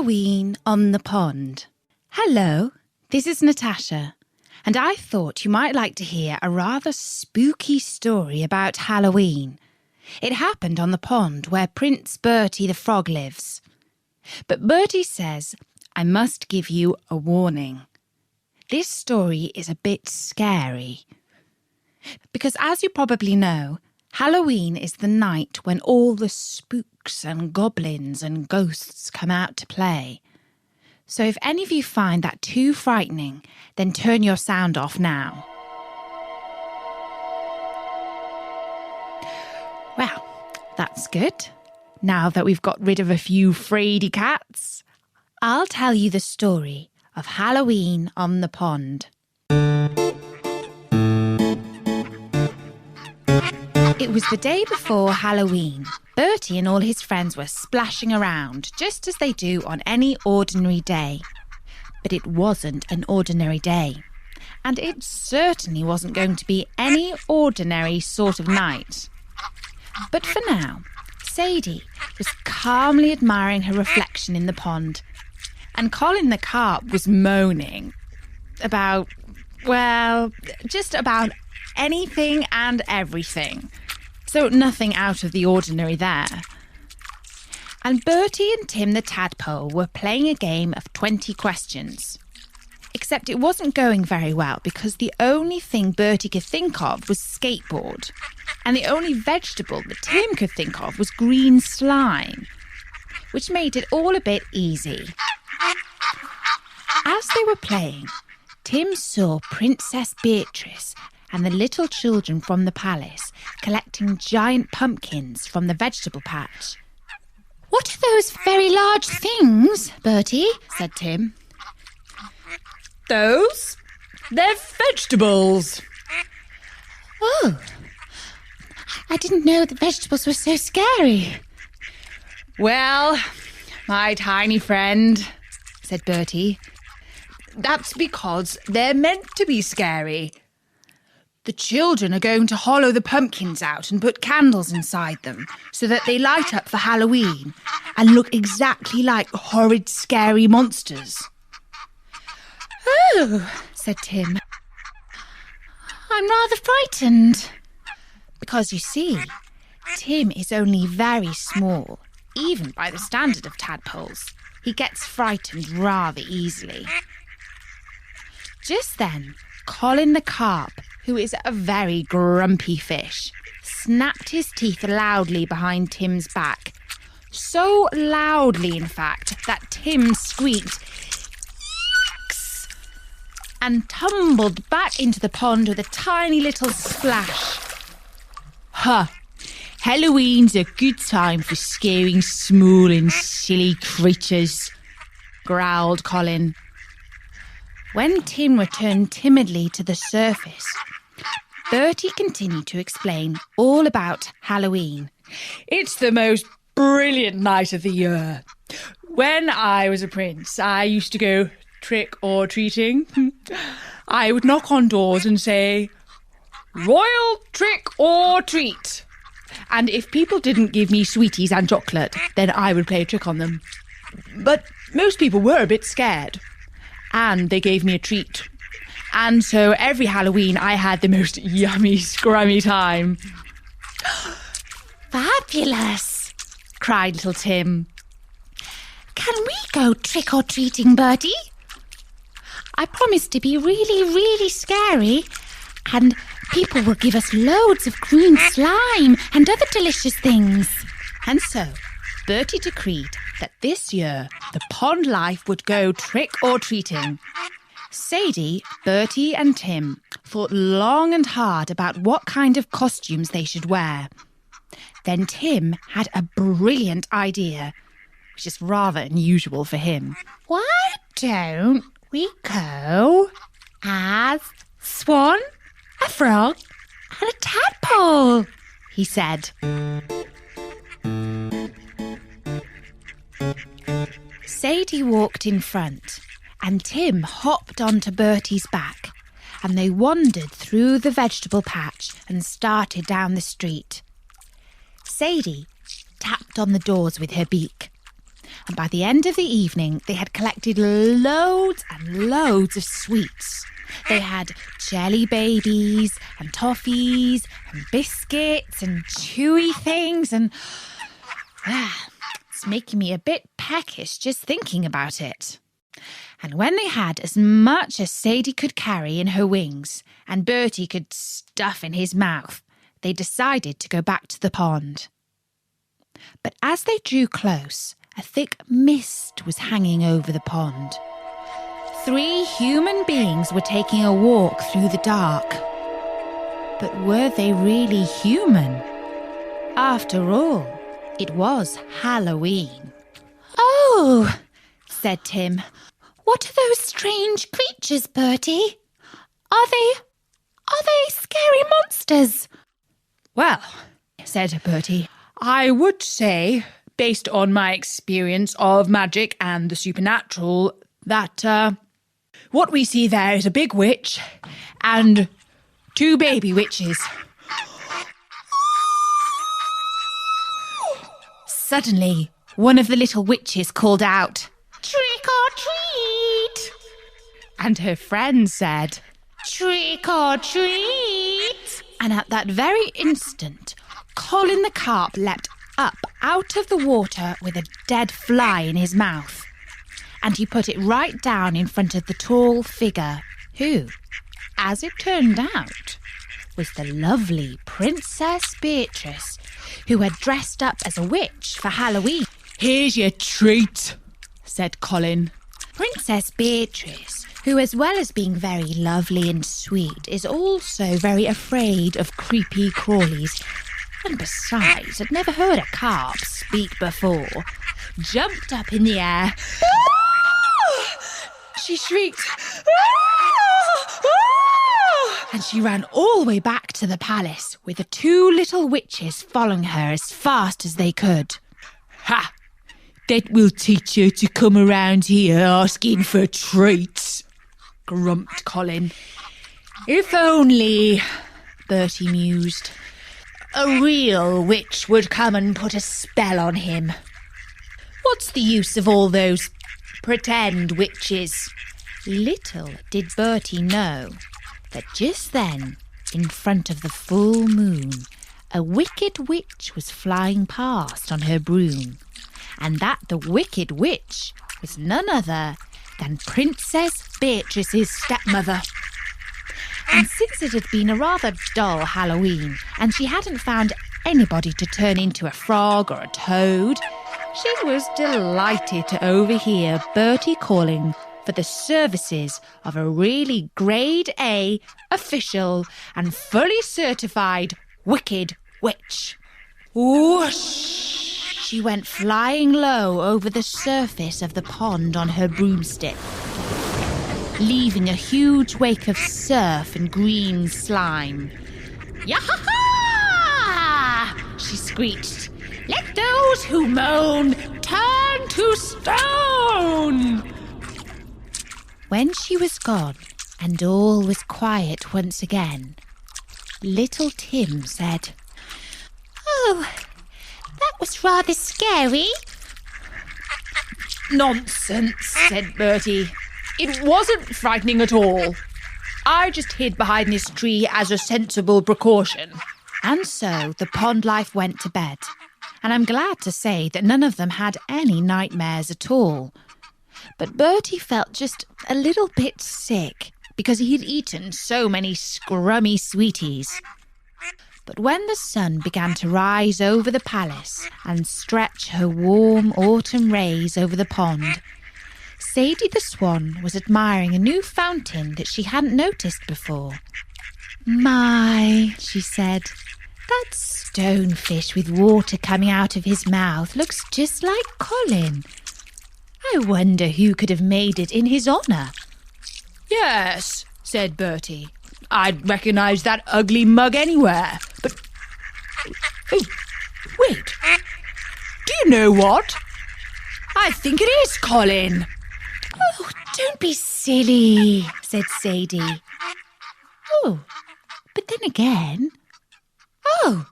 Halloween on the pond. Hello, this is Natasha, and I thought you might like to hear a rather spooky story about Halloween. It happened on the pond where Prince Bertie the frog lives. But Bertie says, I must give you a warning. This story is a bit scary. Because as you probably know, Halloween is the night when all the spooks and goblins and ghosts come out to play. So if any of you find that too frightening, then turn your sound off now. Well, that's good. Now that we've got rid of a few fraidy cats, I'll tell you the story of Halloween on the pond. It was the day before Halloween. Bertie and all his friends were splashing around, just as they do on any ordinary day. But it wasn't an ordinary day. And it certainly wasn't going to be any ordinary sort of night. But for now, Sadie was calmly admiring her reflection in the pond. And Colin the carp was moaning about, well, just about anything and everything. So nothing out of the ordinary there. And Bertie and Tim the tadpole were playing a game of 20 questions. Except it wasn't going very well because the only thing Bertie could think of was skateboard. And the only vegetable that Tim could think of was green slime, which made it all a bit easy. As they were playing, Tim saw Princess Beatrice and the little children from the palace collecting giant pumpkins from the vegetable patch. What are those very large things, Bertie? Said Tim. Those? They're vegetables. Oh, I didn't know that vegetables were so scary. Well, my tiny friend, said Bertie, that's because they're meant to be scary. The children are going to hollow the pumpkins out and put candles inside them so that they light up for Halloween and look exactly like horrid, scary monsters. Oh, said Tim. I'm rather frightened. Because you see, Tim is only very small, even by the standard of tadpoles. He gets frightened rather easily. Just then, Colin the carp, who is a very grumpy fish, snapped his teeth loudly behind Tim's back. So loudly, in fact, that Tim squeaked, "Yucks!" and tumbled back into the pond with a tiny little splash. Huh. Halloween's a good time for scaring small and silly creatures, growled Colin. When Tim returned timidly to the surface, Bertie continued to explain all about Halloween. It's the most brilliant night of the year. When I was a prince, I used to go trick-or-treating. I would knock on doors and say, "Royal trick or treat." And if people didn't give me sweeties and chocolate, then I would play a trick on them. But most people were a bit scared. And they gave me a treat. And so every Halloween I had the most yummy, scrummy time. Fabulous, cried little Tim. Can we go trick-or-treating, Bertie? I promise to be really, really scary, and people will give us loads of green slime and other delicious things. And so Bertie decreed that this year the pond life would go trick-or-treating. Sadie, Bertie and Tim thought long and hard about what kind of costumes they should wear. Then Tim had a brilliant idea, which is rather unusual for him. Why don't we go as swan, a frog and a tadpole, he said. Sadie walked in front, and Tim hopped onto Bertie's back, and they wandered through the vegetable patch and started down the street. Sadie tapped on the doors with her beak, And by the end of the evening, they had collected loads and loads of sweets. They had jelly babies and toffees and biscuits and chewy things and... it's making me a bit peckish just thinking about it. And when they had as much as Sadie could carry in her wings and Bertie could stuff in his mouth, they decided to go back to the pond. But as they drew close, a thick mist was hanging over the pond. 3 human beings were taking a walk through the dark. But were they really human? After all, it was Halloween. Oh, said Tim. what are those strange creatures, Bertie? Are they scary monsters? Well, said Bertie, I would say, based on my experience of magic and the supernatural, that what we see there is a big witch and 2 baby witches. Suddenly, one of the little witches called out, Trick or treat! and her friend said, Trick or treat! and at that very instant, Colin the carp leapt up out of the water with a dead fly in his mouth. And he put it right down in front of the tall figure, who, as it turned out, was the lovely Princess Beatrice, who had dressed up as a witch for Halloween. Here's your treat, said Colin. Princess Beatrice, who as well as being very lovely and sweet, is also very afraid of creepy crawlies, and besides had never heard a carp speak before, jumped up in the air. She shrieked, and she ran all the way back to the palace with the 2 little witches following her as fast as they could. Ha! That will teach you to come around here asking for treats, grumped Colin. If only, Bertie mused, a real witch would come and put a spell on him. What's the use of all those pretend witches? Little did Bertie know that just then, in front of the full moon, a wicked witch was flying past on her broom, and that the wicked witch was none other than Princess Beatrice's stepmother. And since it had been a rather dull Halloween, and she hadn't found anybody to turn into a frog or a toad, she was delighted to overhear Bertie calling for the services of a really Grade A, official and fully certified wicked witch. Whoosh! She went flying low over the surface of the pond on her broomstick, leaving a huge wake of surf and green slime. Yah-ha-ha! She screeched. Let those who moan turn to stone! When she was gone and all was quiet once again, little Tim said, Oh, that was rather scary. Nonsense, said Bertie. It wasn't frightening at all. I just hid behind this tree as a sensible precaution. And so the pond life went to bed, and I'm glad to say that none of them had any nightmares at all. But Bertie felt just a little bit sick because he had eaten so many scrummy sweeties. But when the sun began to rise over the palace and stretch her warm autumn rays over the pond, Sadie the Swan was admiring a new fountain that she hadn't noticed before. My, she said, that stonefish with water coming out of his mouth looks just like Colin. I wonder who could have made it in his honour. Yes, said Bertie. I'd recognise that ugly mug anywhere. But, oh, wait. Do you know what? I think it is Colin. Oh, don't be silly, said Sadie. Oh, but then again... Oh,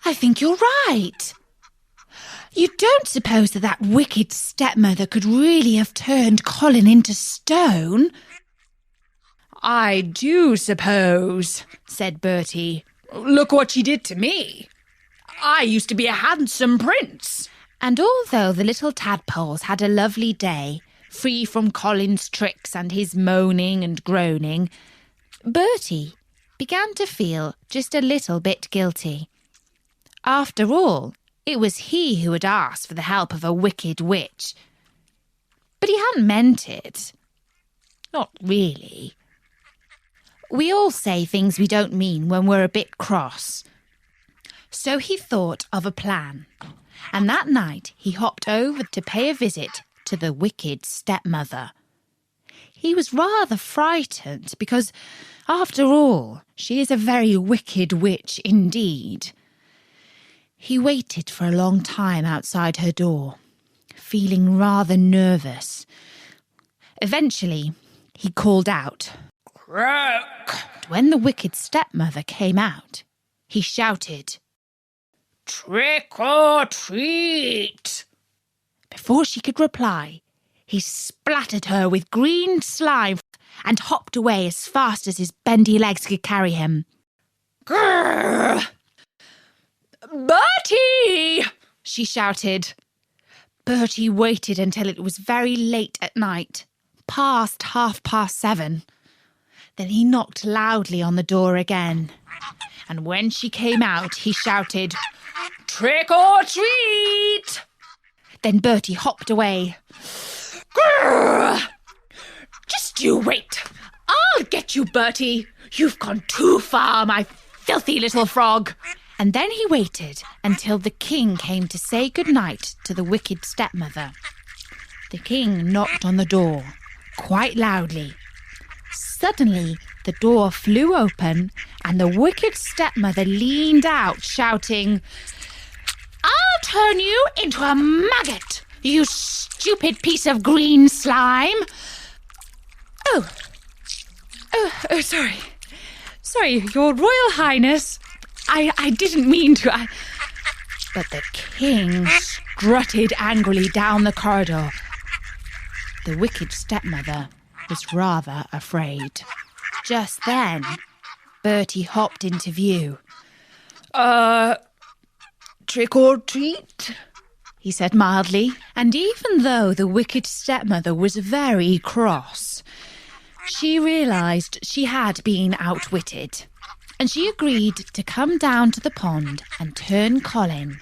I think you're right. You don't suppose that wicked stepmother could really have turned Colin into stone? I do suppose, said Bertie. Look what she did to me. I used to be a handsome prince. And although the little tadpoles had a lovely day, free from Colin's tricks and his moaning and groaning, Bertie began to feel just a little bit guilty. After all, it was he who had asked for the help of a wicked witch. But he hadn't meant it. Not really. We all say things we don't mean when we're a bit cross. So he thought of a plan, and that night he hopped over to pay a visit to the wicked stepmother. He was rather frightened because, after all, she is a very wicked witch indeed. He waited for a long time outside her door, feeling rather nervous. Eventually, he called out, Croak! When the wicked stepmother came out, he shouted, Trick or treat! Before she could reply, he splattered her with green slime and hopped away as fast as his bendy legs could carry him. Grrr! Bertie! She shouted. Bertie waited until it was very late at night, past 7:30. Then he knocked loudly on the door again. And when she came out, he shouted, Trick or treat! Then Bertie hopped away. Grrr! Just you wait. I'll get you, Bertie. You've gone too far, my filthy little frog. And then he waited until the king came to say goodnight to the wicked stepmother. The king knocked on the door, quite loudly. Suddenly, the door flew open and the wicked stepmother leaned out, shouting, I'll turn you into a maggot, you stupid piece of green slime. Oh, sorry. Sorry, Your Royal Highness. I didn't mean to. But the king strutted angrily down the corridor. The wicked stepmother was rather afraid. Just then, Bertie hopped into view. Trick or treat? He said mildly, and even though the wicked stepmother was very cross, she realised she had been outwitted, and she agreed to come down to the pond and turn Colin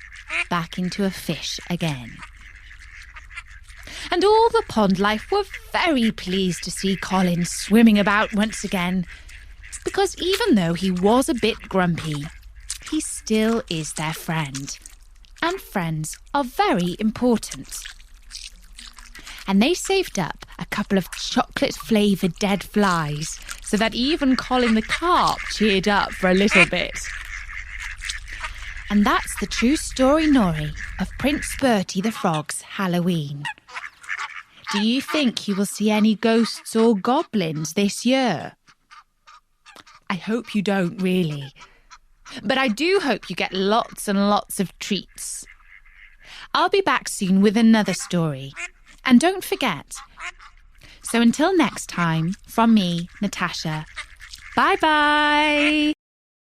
back into a fish again. And all the pond life were very pleased to see Colin swimming about once again, because even though he was a bit grumpy, he still is their friend, and friends are very important. And they saved up a couple of chocolate-flavoured dead flies so that even Colin the carp cheered up for a little bit. And that's the true story, Nori, of Prince Bertie the Frog's Halloween. Do you think you will see any ghosts or goblins this year? I hope you don't, really. But I do hope you get lots and lots of treats. I'll be back soon with another story. And don't forget. So until next time, from me, Natasha, bye-bye.